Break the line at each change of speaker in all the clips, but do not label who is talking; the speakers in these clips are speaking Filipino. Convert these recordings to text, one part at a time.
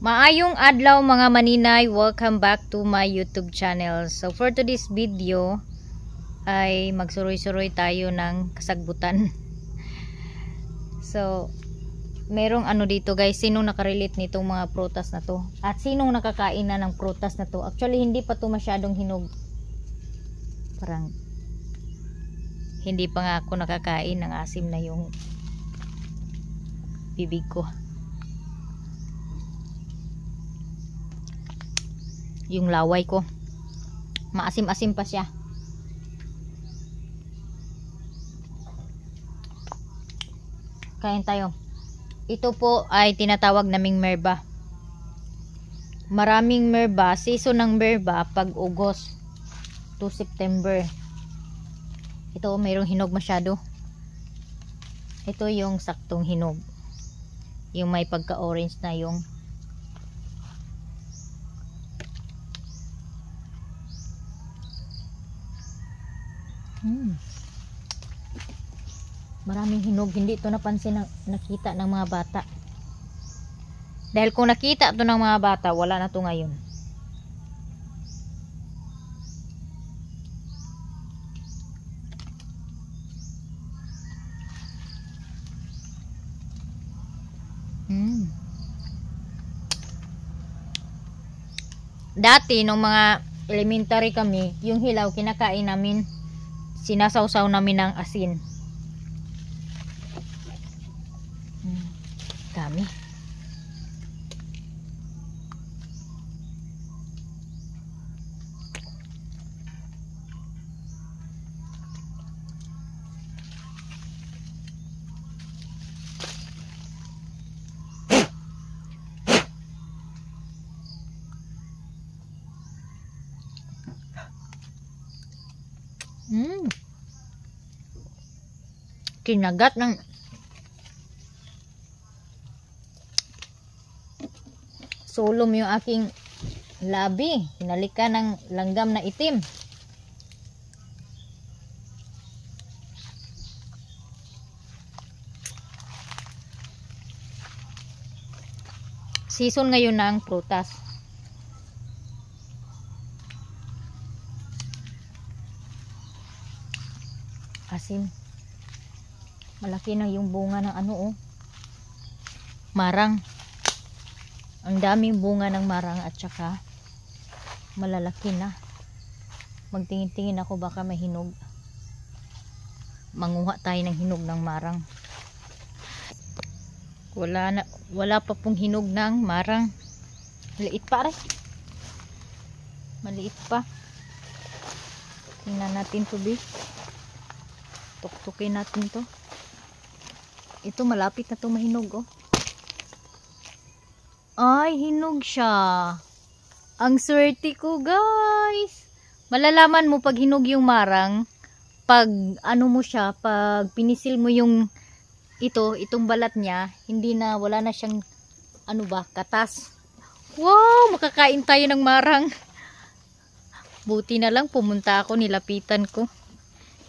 Maayong adlaw mga maninay, welcome back to my YouTube channel. So for today's video ay magsuroy-suroy tayo ng kasagbutan. So merong ano dito guys, sinong nakarelate nitong mga prutas na to? At sinong nakakain na ng prutas na to? Actually hindi pa to masyadong hinog. Parang hindi pa nga ako nakakain, ng asim na yung bibig ko. Yung laway ko maasim-asim pa siya. Kain tayo. Ito po ay tinatawag naming merba. Maraming merba, season ng merba pag August to September. Ito mayroong hinog masyado. Ito yung saktong hinog, yung may pagka orange na yung maraming hinog. Hindi ito napansin nakita ng mga bata. Dahil kung nakita ito ng mga bata, wala na ito ngayon. Dati nung mga elementary kami, yung hilaw kinakain namin, sinasawsaw namin ng asin. Dami. Kinagat ng sulom yung aking labi. Hinalikan ng langgam na itim. Season ngayon ng prutas. Asim. Malaki na yung bunga ng ano oh. Marang. Ang daming bunga ng marang at saka malalaki na. Magtingin-tingin ako baka may hinog. Manguha tayo ng hinog ng marang. Wala pa pong hinog ng marang. Maliit pa rin. Maliit pa. Tingnan natin to be. Tuktukin natin to. Ito malapit na to mahinog oh. Ay, hinog siya. Ang swerte ko guys. Malalaman mo pag hinog yung marang, pag ano mo siya, pag pinisil mo yung itong balat niya, hindi na, wala na siyang ano ba, katas. Wow, makakain tayo ng marang. Buti na lang pumunta ako, nilapitan ko.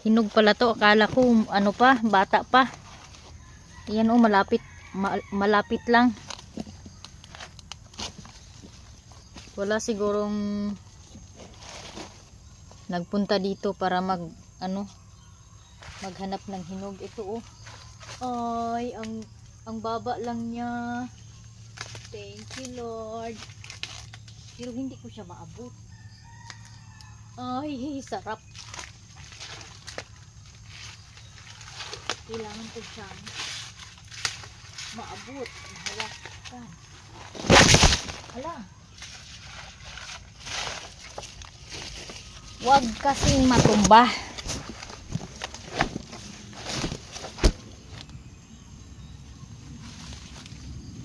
Hinog pala to, akala ko ano pa, bata pa. Ayan oh, malapit lang. Wala sigurong nagpunta dito para maghanap ng hinog. Ito oh. Ay, ang baba lang niya. Thank you Lord. Pero hindi ko siya maabot. Ay, sarap. Kailangan ko siyang maabot. Hawakan. Hala. Huwag kasing matumba.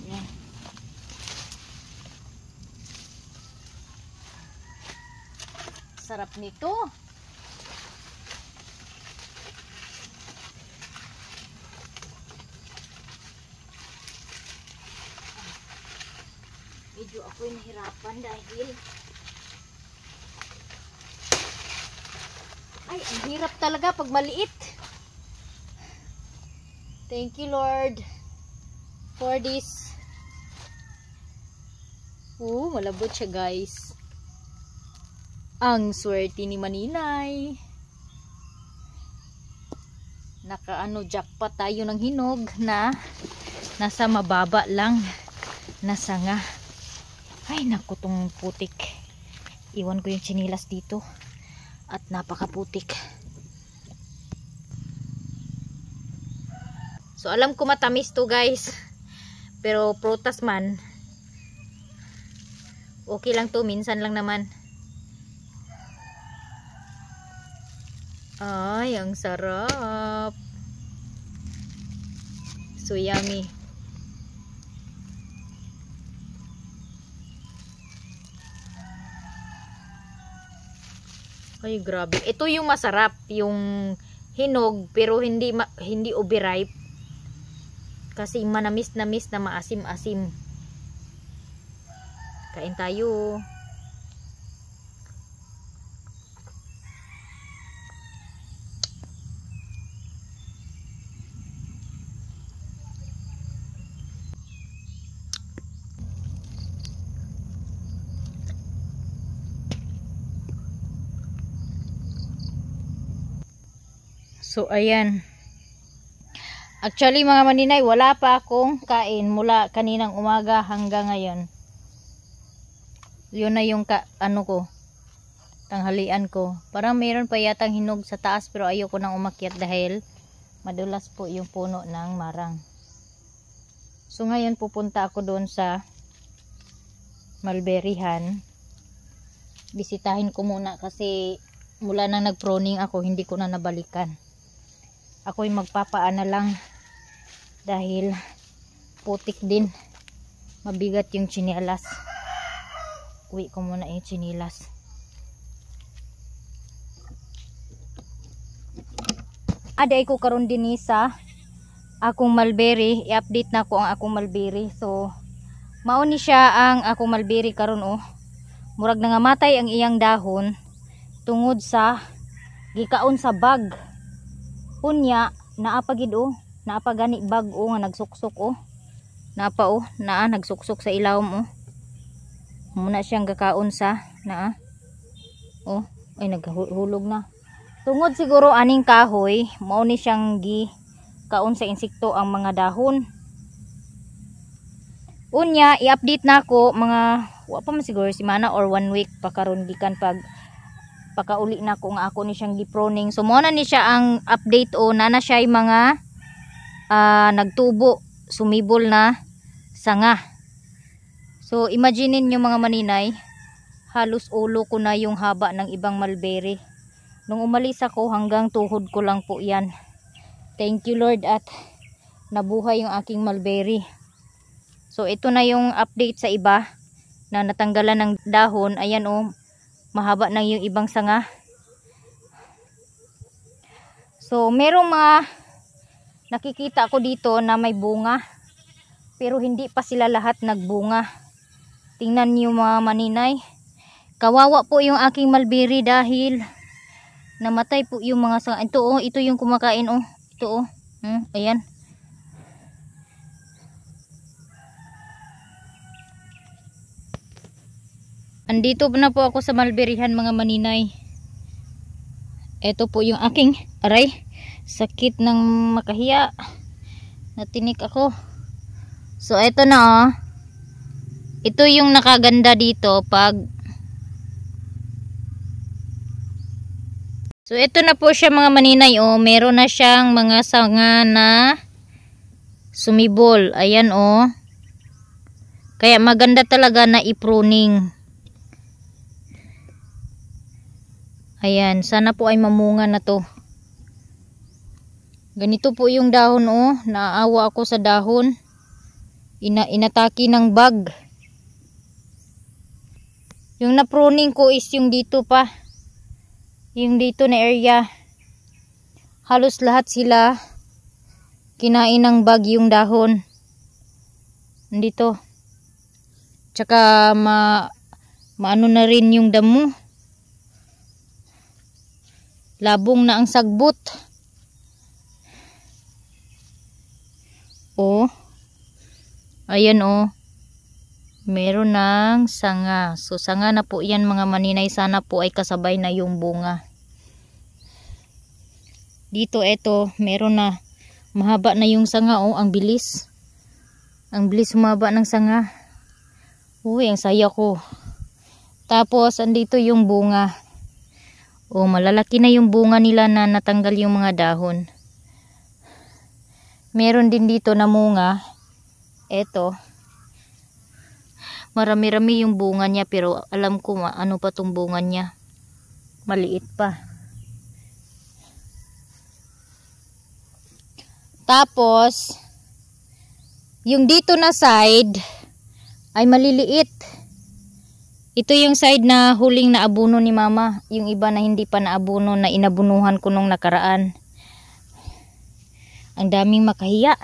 Yan. Sarap nito. Medyo ako'y nahirapan dahil ay, ang hirap talaga pag maliit. Thank you Lord for this Malabot siya guys. Ang swerte ni Maninay. Jackpot tayo ng hinog na nasa mababa lang na sanga. Ay naku, tong putik. Iwan ko yung tsinilas dito. At napakaputik. So alam ko matamis to guys. Pero prutas man. Okay lang to, minsan lang naman. Ay, ang sarap. So yummy. Ay, grabe. Ito yung masarap, yung hinog pero hindi overripe. Kasi manamis-namis na maasim-asim. Kain tayo. So ayan. Actually mga Maninay, wala pa akong kain mula kaninang umaga hanggang ngayon. Yun na yung tanghalian ko. Parang meron pa yatang hinog sa taas pero ayoko nang umakyat dahil madulas po yung puno ng marang. So ngayon pupunta ako doon sa mulberryhan. Bisitahin ko muna kasi mula nang nag-pruning ako hindi ko na nabalikan. Ako'y magpapaana lang dahil putik din. Mabigat yung tsinelas. Uwi ko muna yung tsinelas. Aday ko karon din sa akong mulberry. I-update na ko ang akong mulberry. So mauni siya ang akong mulberry karon Murag na nga matay ang iyang dahon tungod sa gikaon sa bag. Unya naapagid naapagani bag nga nagsuksok nagsuksok sa ilawom muna siyang gakaon sa ay naghulog na tungod siguro aning kahoy mao ni siyang gikaon sa insekto ang mga dahon. Unya i-update nako mga wa pa man siguro semana or 1 week pa karon gikan pakauli na ko nga ako ni siyang gi-pruning. So mo na ni siya ang update na siya yung mga nagtubo, sumibol na sanga. So imagine niyo mga Maninay, halos ulo ko na yung haba ng ibang mulberry. Nung umalis ako hanggang tuhod ko lang po yan. Thank you Lord at nabuhay yung aking mulberry. So ito na yung update sa iba na natanggalan ng dahon. Ayan mahaba na yung ibang sanga. So merong mga nakikita ako dito na may bunga pero hindi pa sila lahat nagbunga. Tingnan niyo mga Maninay, kawawa po yung aking mulberry dahil namatay po yung mga sanga. Ito yung kumakain ito ayan. Andito na po ako sa mulberryhan mga Maninay. Ito po yung aking sakit ng makahiya. Natinik ako. So ito na ito yung nakaganda dito pag so ito na po siya mga Maninay meron na siyang mga sanga na sumibol. Ayan kaya maganda talaga na i-pruning. Ayan, sana po ay mamunga na to. Ganito po yung dahon Naawa ako sa dahon. Inatake ng bag. Yung na-pruning ko is yung dito pa. Yung dito na area. Halos lahat sila kinain ng bag yung dahon. Dito. Tsaka maano na rin yung damo. Labong na ang sagbot. Ayan meron ng sanga. So sanga na po yan mga maninay, sana po ay kasabay na yung bunga. Dito eto, meron na, mahaba na yung sanga. Oh, ang bilis. Ang bilis humaba ng sanga. Uy, ang saya ko. Tapos andito yung bunga. Oh, malalaki na yung bunga nila na natanggal yung mga dahon. Meron din dito na munga. Eto. Marami-rami yung bunga niya, pero alam ko ano pa tong bunga niya. Maliit pa. Tapos yung dito na side ay maliliit. Ito yung side na huling naabuno ni mama. Yung iba na hindi pa naabuno, na inabunuhan ko nung nakaraan. Ang daming makahiya.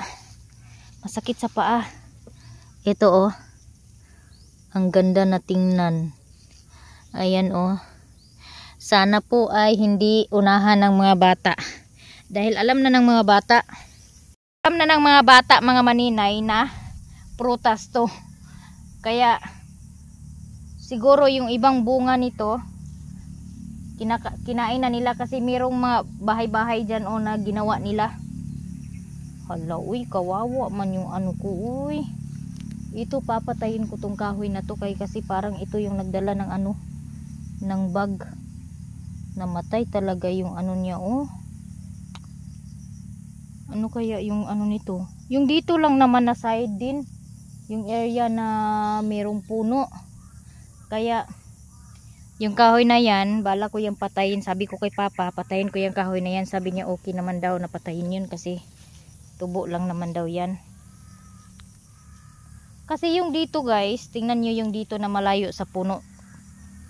Masakit sa paa. Ito oh. Ang ganda na tingnan. Ayan oh. Sana po ay hindi unahan ng mga bata. Dahil alam na ng mga bata. Alam na ng mga bata, mga maninay, na prutas to. Kaya siguro yung ibang bunga nito kinain na nila, kasi mayroong mga bahay-bahay dyan o na ginawa nila. Hala, uy, kawawa man yung ano ko, uy. Ito, papatayin ko tong kahoy na to, kasi parang ito yung nagdala ng ano, ng bag. Namatay talaga yung ano niya, oh. Ano kaya yung ano nito? Yung dito lang naman na side din, yung area na merong puno. Kaya yung kahoy na yan, bala ko yung patayin. Sabi ko kay papa, patayin ko yung kahoy na yan. Sabi niya okay naman daw na patayin yun, kasi tubo lang naman daw yan. Kasi yung dito guys, tingnan nyo yung dito na malayo sa puno,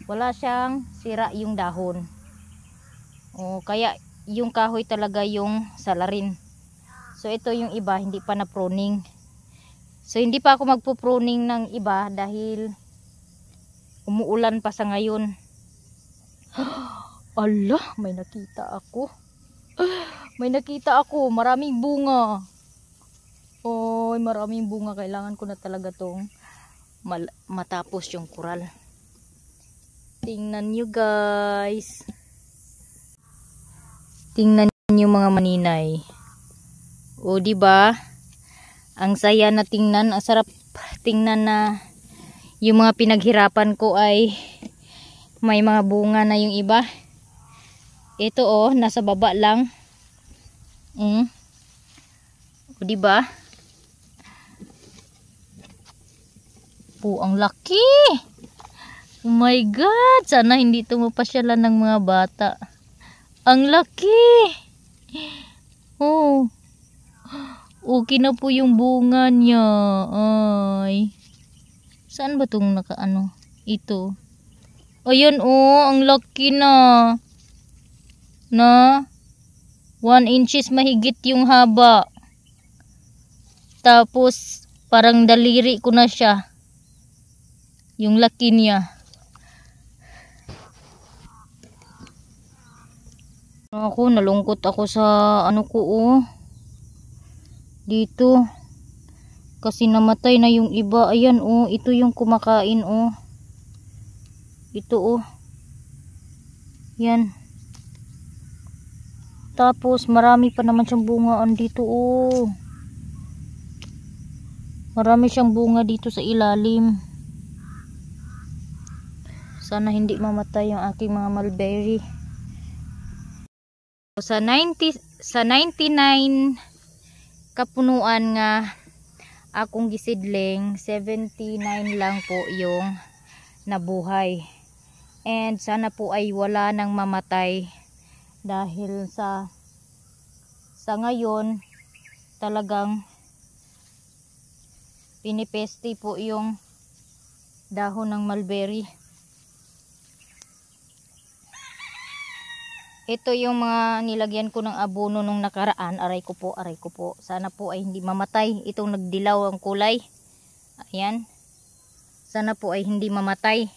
wala siyang sira yung dahon. O, kaya yung kahoy talaga yung salarin. So ito yung iba hindi pa na pruning. So hindi pa ako magpo-pruning ng iba dahil umuulan pa sa ngayon. Allah, may nakita ako. May nakita ako, maraming bunga. Oy, maraming bunga. Kailangan ko na talaga tong matapos yung kural. Tingnan nyo guys. Tingnan nyo mga maninay. O diba? Ang saya na tingnan. Ang sarap tingnan na yung mga pinaghirapan ko ay may mga bunga na yung iba. Ito oh, nasa baba lang. O diba? Po, ang laki. Oh my God, sana hindi ito mapasyalan ng mga bata. Ang laki. Oh, okay na po yung bunga niya. Ay, saan ba itong nakaano? Ito. Ayan oh, ang laki na. Na 1 inches mahigit yung haba. Tapos parang daliri ko na siya. Yung laki niya. Ako, nalungkot ako sa ano ko oh. Dito. Kasi namatay na yung iba. Ayan oh, ito yung kumakain oh. Ito oh. Yan. Tapos marami pa naman siyang bungaan dito oh. Marami siyang bunga dito sa ilalim. Sana hindi mamatay yung aking mga mulberry. Sa 99 kapunuan nga akong gisidling, 79 lang po yung nabuhay. And sana po ay wala nang mamatay, dahil sa ngayon talagang pinipeste po yung dahon ng mulberry. Ito yung mga nilagyan ko ng abono nung nakaraan. Aray ko po, aray ko po. Sana po ay hindi mamatay. Itong nagdilaw ang kulay. Ayan. Sana po ay hindi mamatay.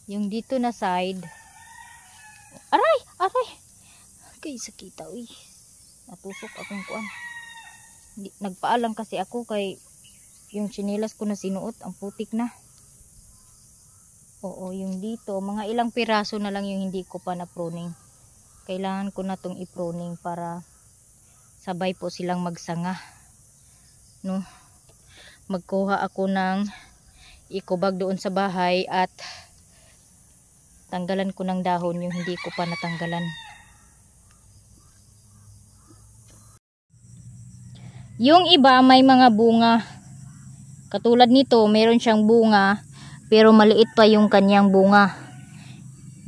Yung dito na side. Aray! Aray! Okay, sakita. Uy. Natusok akong kuan. Nagpaalam kasi ako kay yung tsinelas ko na sinuot, ang putik na. Oo, yung dito, mga ilang piraso na lang yung hindi ko pa na pruning. Kailangan ko na tong i-pruning para sabay po silang magsanga. No? Magkuha ako ng eco-bag doon sa bahay at tanggalan ko ng dahon yung hindi ko pa natanggalan. Yung iba may mga bunga. Katulad nito, meron siyang bunga pero maliit pa yung kanyang bunga.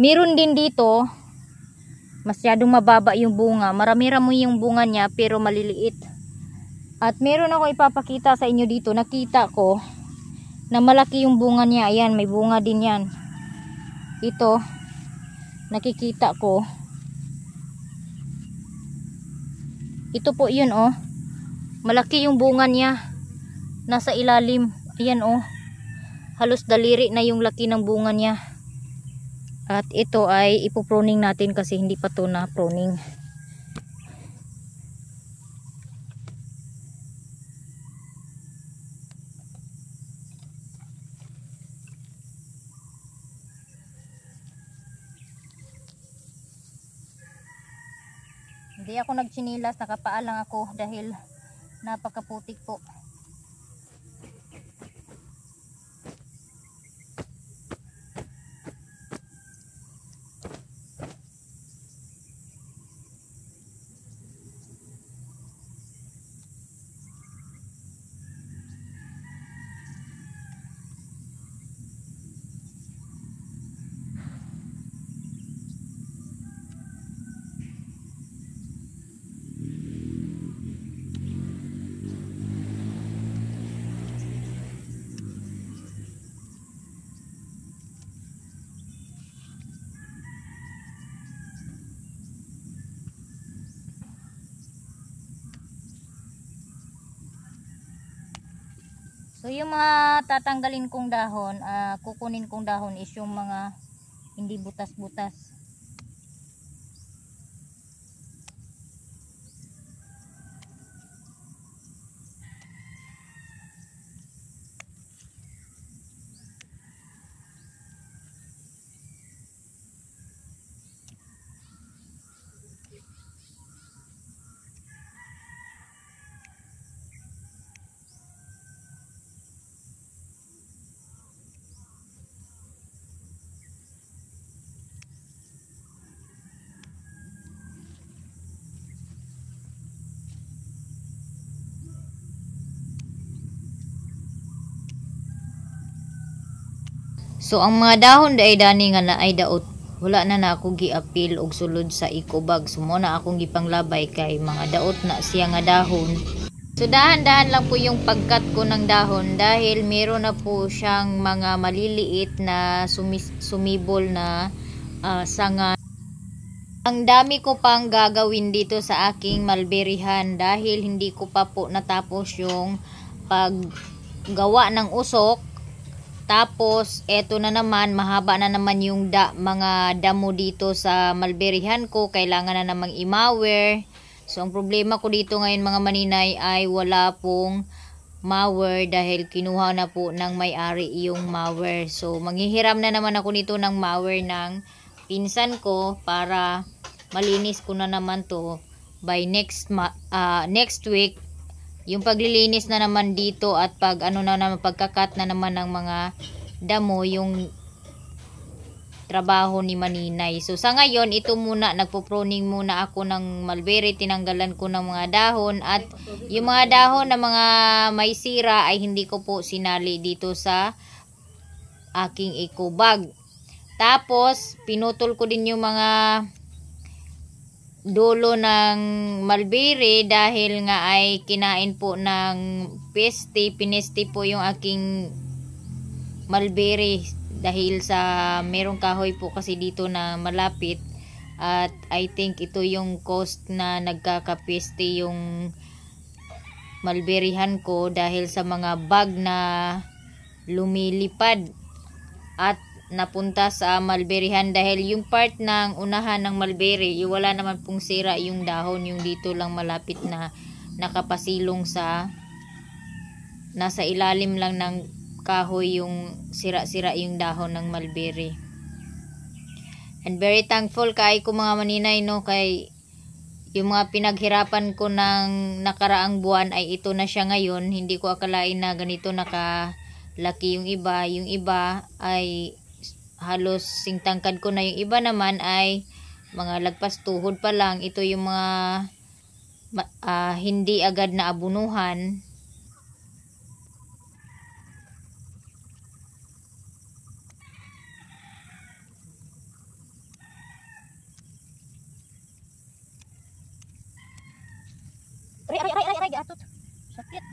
Meron din dito, masyadong mababa yung bunga. Marami-rami yung bunga niya pero maliliit. At meron ako ipapakita sa inyo dito. Nakita ko na malaki yung bunga niya. Ayan, may bunga din yan. Ito, nakikita ko. Ito po yun, oh. Malaki yung bunga niya. Nasa ilalim. Ayan, oh. Halos daliri na yung laki ng bunga niya. At ito ay ipopruning natin kasi hindi pa to na pruning. Hindi ako nagtsinilas, nakapaa lang ako dahil napakaputik po. So yung mga tatanggalin kong dahon, kukunin kong dahon is yung mga hindi butas-butas. So ang mga dahon dai dani nga na ay daot, wala na ako giapil og sulod sa eco-bag. So mo na akong gipanglabay kay mga daot na siya nga dahon. So dahan-dahan lang po yung pagkat ko ng dahon dahil meron na po siyang mga maliliit na sumibol na sanga. Ang dami ko pang gagawin dito sa aking mulberryhan dahil hindi ko pa po natapos yung paggawa ng usok. Tapos, eto na naman, mahaba na naman yung mga damo dito sa mulberryhan ko. Kailangan na namang i-mower. So, ang problema ko dito ngayon mga maninay ay wala pong mower dahil kinuha na po ng may-ari yung mower. So, manghihiram na naman ako nito ng mower ng pinsan ko para malinis ko na naman to by next week. Yung paglilinis na naman dito at pagkakat na naman ng mga damo yung trabaho ni Maninay. So sa ngayon, ito muna, nagpo-pruning muna ako ng mulberry, tinanggalan ko ng mga dahon at yung mga dahon na mga may sira ay hindi ko po sinali dito sa aking eco bag. Tapos, pinutol ko din yung mga dulo ng mulberry dahil nga ay kinain po ng peste, pineste po yung aking mulberry dahil sa merong kahoy po kasi dito na malapit at I think ito yung cost na nagkakapeste yung mulberryhan ko dahil sa mga bag na lumilipad at napunta sa mulberryhan dahil yung part ng unahan ng mulberry, wala naman pong sira yung dahon, yung dito lang malapit na nakapasilong sa nasa ilalim lang ng kahoy, yung sira-sira yung dahon ng mulberry. And very thankful kay ko mga maninay, no, kay yung mga pinaghirapan ko ng nakaraang buwan ay ito na siya ngayon. Hindi ko akalain na ganito nakalaki yung iba. Yung iba ay halos singtangkad ko na. Yung iba naman ay mga lagpas tuhod pa lang. Ito yung mga hindi agad na abunuhan. Aray, gatot. Sakit.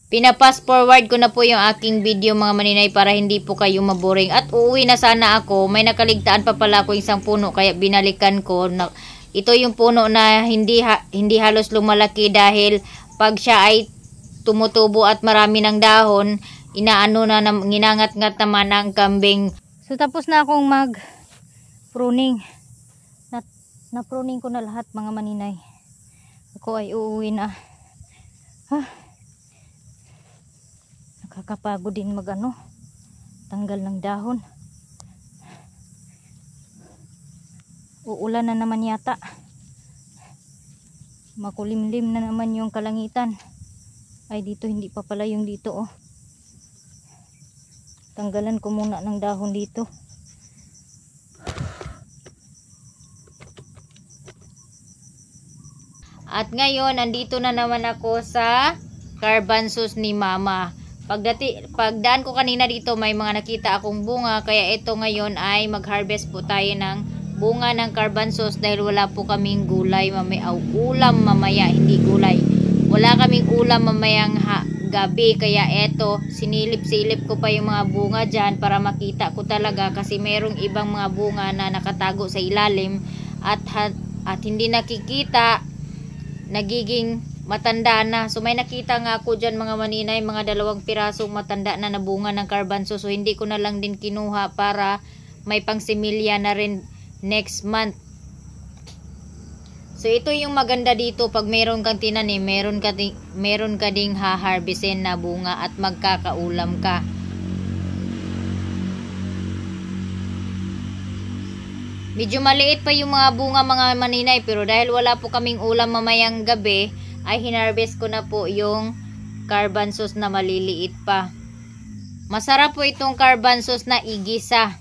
Pinapass forward ko na po yung aking video mga maninay para hindi po kayo maboring. At uuwi na sana ako. May nakaligtaan pa pala ako isang puno kaya binalikan ko. Ito yung puno na hindi halos lumalaki dahil pag siya ay tumutubo at marami ng dahon, ginangat-ngat naman ang kambing. So tapos na akong mag-pruning. Na-pruning ko na lahat mga maninay. Ako ay uuwi na. Nakakapagod din tanggal ng dahon. Uulan na naman yata. Makulimlim na naman yung kalangitan. Ay dito, hindi pa pala yung dito oh. Tanggalan ko muna ng dahon dito. At ngayon, andito na naman ako sa garbanzos ni Mama. Pagdaan ko kanina dito, may mga nakita akong bunga. Kaya ito ngayon ay mag-harvest po tayo ng bunga ng garbanzos dahil wala po kaming gulay. Ulam mamaya, hindi gulay. Wala kaming ulam mamayang gabi. Kaya ito, sinilip-silip ko pa yung mga bunga dyan para makita ko talaga. Kasi merong ibang mga bunga na nakatago sa ilalim at hindi nakikita, nagiging matanda na. So may nakita nga ako dyan mga maninay, mga 2 pirasong matanda na nabunga ng garbanzo. So hindi ko na lang din kinuha para may pangsimilya na rin next month. So ito yung maganda dito, pag meron kang tinanim, meron ka ding ha-harvestin na bunga at magkakaulam ka. Medyo maliit pa yung mga bunga mga maninay, pero dahil wala po kaming ulam mamayang gabi, ay hinarvest ko na po yung garbanzos na maliliit pa. Masarap po itong garbanzos na igisa.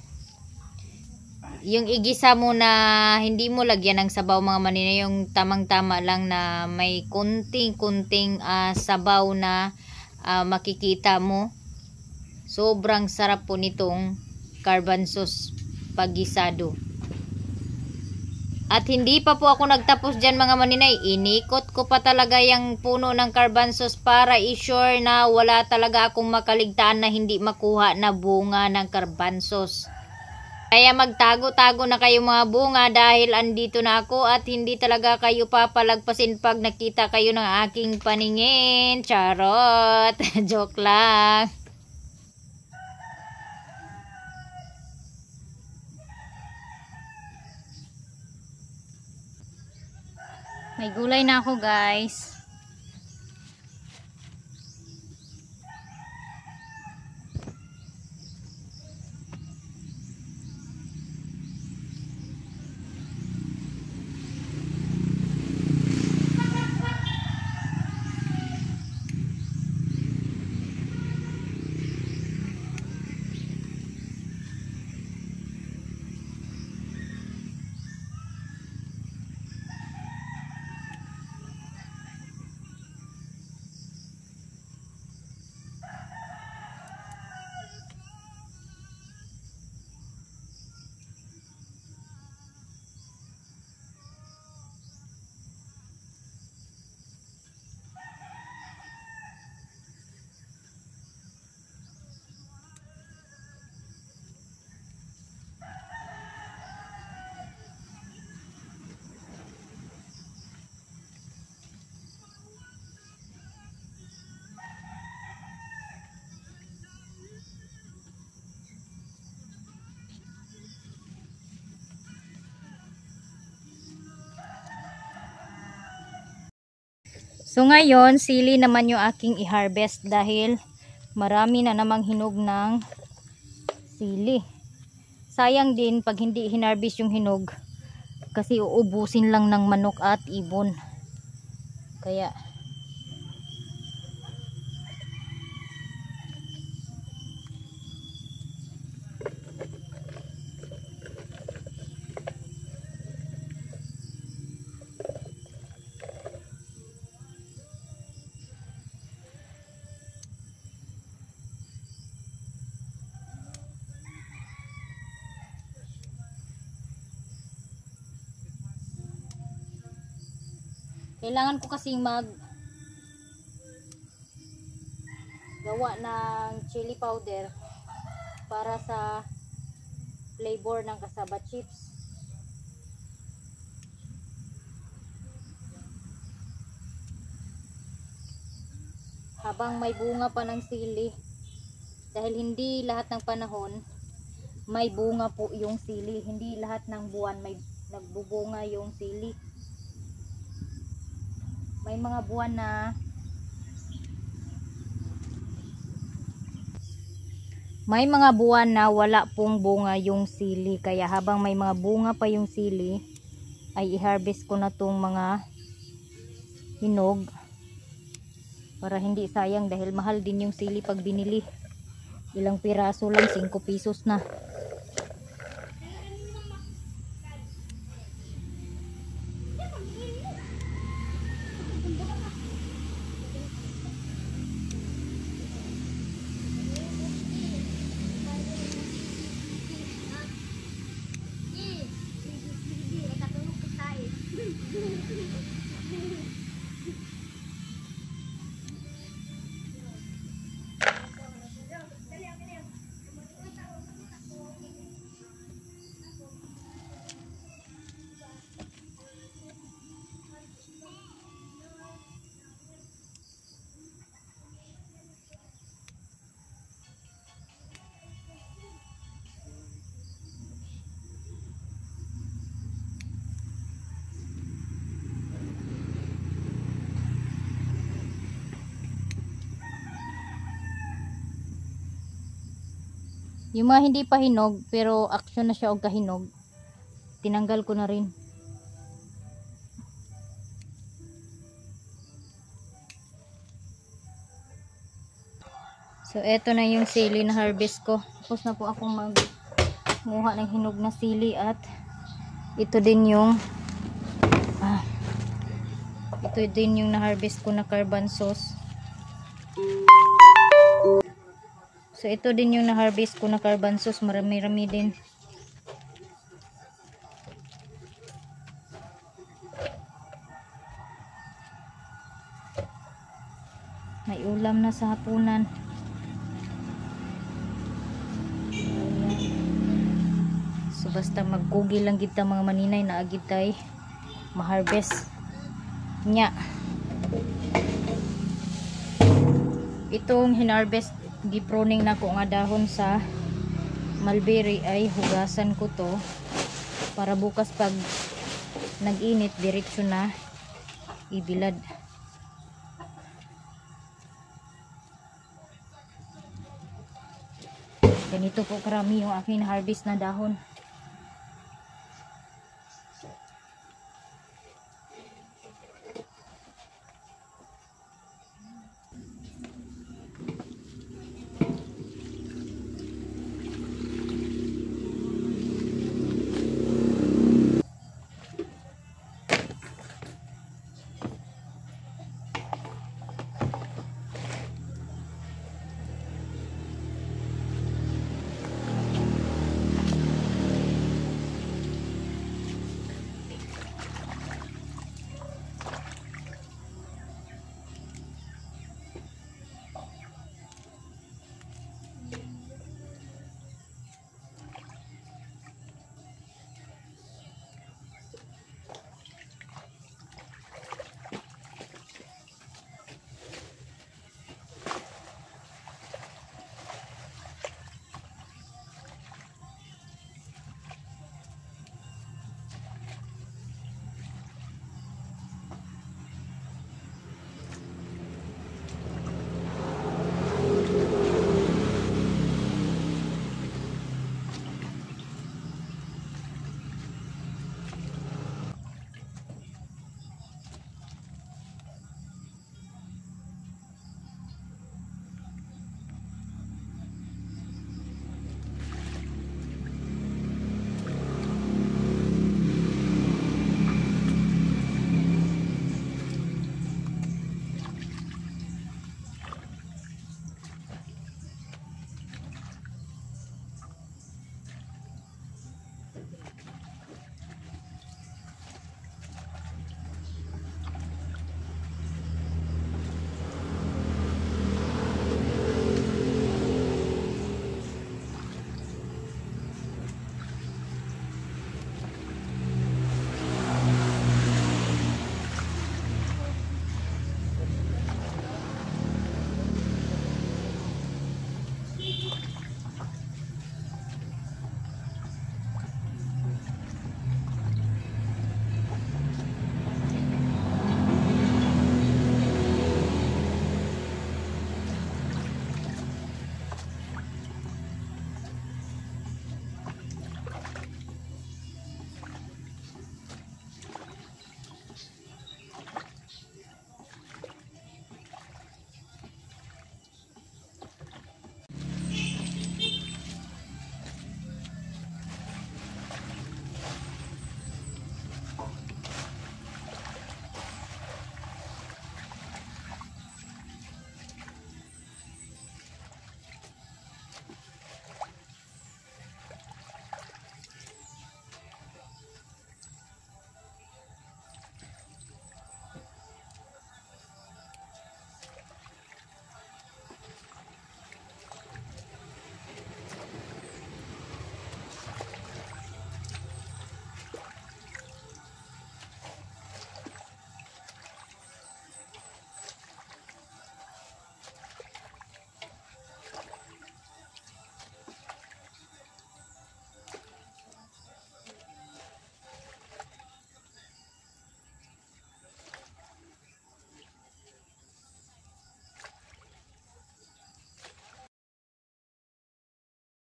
Yung igisa mo na hindi mo lagyan ng sabaw mga maninay, yung tamang-tama lang na may kunting-kunting sabaw na makikita mo. Sobrang sarap po nitong garbanzos paggisado. At hindi pa po ako nagtapos dyan mga maninay. Inikot ko pa talaga yung puno ng carbanzos para i-sure na wala talaga akong makaligtaan na hindi makuha na bunga ng carbanzos. Kaya magtago-tago na kayo mga bunga dahil andito na ako at hindi talaga kayo papalagpasin pag nakita kayo ng aking paningin. Charot! Joke lang. May gulay na ako guys. So ngayon, sili naman yung aking i-harvest dahil marami na namang hinog ng sili. Sayang din pag hindi hinarvest yung hinog kasi uubusin lang ng manok at ibon. Kaya kailangan ko kasing gawa ng chili powder para sa flavor ng cassava chips. Habang may bunga pa ng sili, dahil hindi lahat ng panahon may bunga po yung sili, hindi lahat ng buwan may nagbubunga yung sili. May mga buwan na wala pong bunga yung sili, kaya habang may mga bunga pa yung sili ay i-harvest ko na tong mga hinog para hindi sayang dahil mahal din yung sili pag binili. Ilang piraso lang, 5 pesos na. Yung mga hindi pa hinog pero action na siya og kahinog, tinanggal ko na rin. So eto na yung sili na harvest ko. Tapos na po akong magmuha ng hinog na sili at ito din yung na-harvest ko na carbanzos. So ito din yung na-harvest ko na carbanzos, marami-rami din. May ulam na sa hapunan. Ayan. So basta magkugi lang kita mga maninay na agid tay ma-harvest nya. Itong hinarvest giproning na ko nga dahon sa mulberry ay hugasan ko to para bukas pag nag-init diretso na ibilad. Ganito po karami yung aking harvest na dahon.